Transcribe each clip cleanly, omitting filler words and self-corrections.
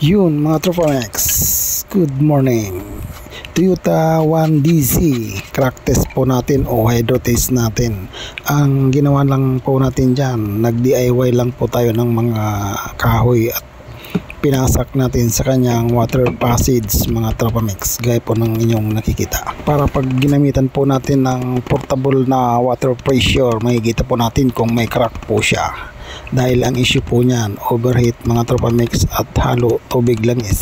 Yun mga Tropamex, good morning. Toyota 1DC, crack test po natin o hydro test natin. Ang ginawa lang po natin dyan, nag-DIY lang po tayo ng mga kahoy at pinasak natin sa kanyang water passage mga Tropamex, gaya po ng inyong nakikita. Para pag ginamitan po natin ng portable na water pressure, makikita po natin kung may crack po siya. Dahil ang issue po niyan, overheat mga Tropamex at halo tubig langis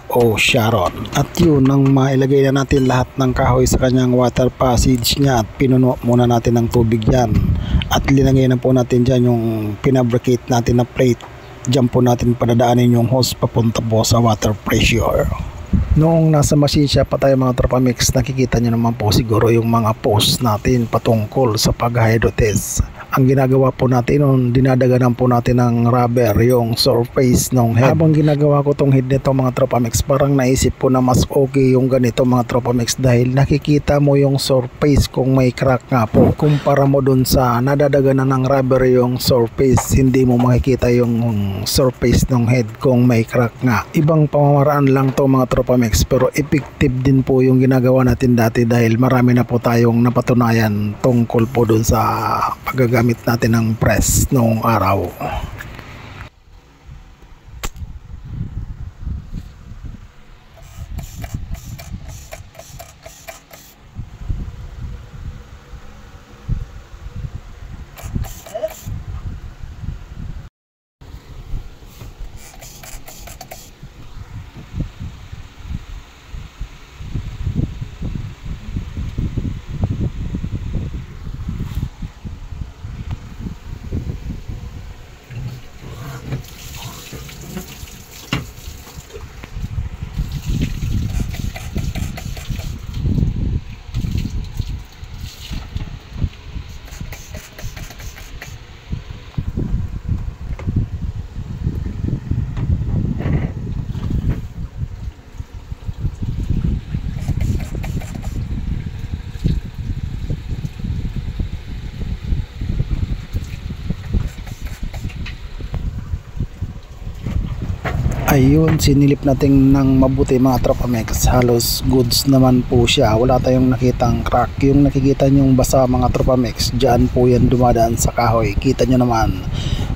o Sharon. At yun, nang mailagay na natin lahat ng kahoy sa kanyang water passage niya at pinuno muna natin ng tubig yan. At linagay na po natin dyan yung pinabricate natin na plate. Diyan po natin padadaanin yung hose papunta po sa water pressure. Noong nasa machine shop pa tayo mga Tropamex, nakikita nyo naman po siguro yung mga post natin patungkol sa pag-hydro test. Ang ginagawa po natin noon, dinadaganan po natin ng rubber yung surface ng head. Habang ginagawa ko tong head nito mga Tropamex, parang naisip ko na mas okay yung ganito mga Tropamex dahil nakikita mo yung surface kung may crack nga po. Kumpara mo dun sa nadadaganan ng rubber yung surface, hindi mo makikita yung surface ng head kung may crack nga. Ibang pamamaraan lang to mga Tropamex, pero effective din po yung ginagawa natin dati dahil marami na po tayong napatunayan tungkol po dun sa paggagamit natin ng press noong araw. Ayun, sinilip natin ng mabuti mga Tropamex. Halos goods naman po siya. Wala tayong nakitang crack. Yung nakikita nyong basa mga Tropamex, dyan po yan dumadaan sa kahoy. Kita nyo naman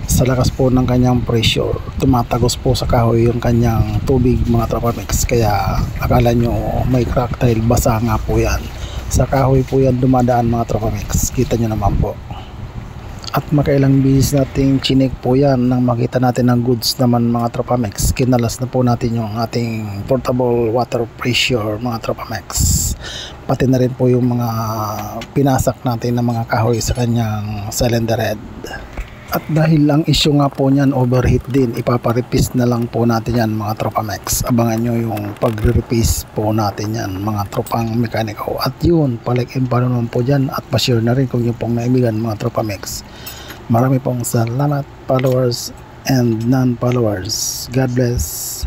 sa lakas po ng kanyang pressure, tumatagos po sa kahoy yung kanyang tubig mga Tropamex. Kaya akala nyo may crack dahil basa nga po yan. Sa kahoy po yan dumadaan mga Tropamex. Kita nyo naman po. At makailang bisis nating chinek po yan nang makita natin ng goods naman mga Tropamex. Kinalas na po natin yung ating portable water pressure mga Tropamex. Pati na rin po yung mga pinasak natin ng mga kahoy sa kanyang cylinder head. At dahil ang issue nga po niyan overheat din, ipaparepis na lang po natin yan mga Tropamex. Abangan nyo yung pagre-repis po natin yan mga tropang mekaniko. At yun, palike and follow naman po dyan at pa-share na rin kung yung pong naibigan mga Tropamex. Marami pong salamat followers and non-followers. God bless.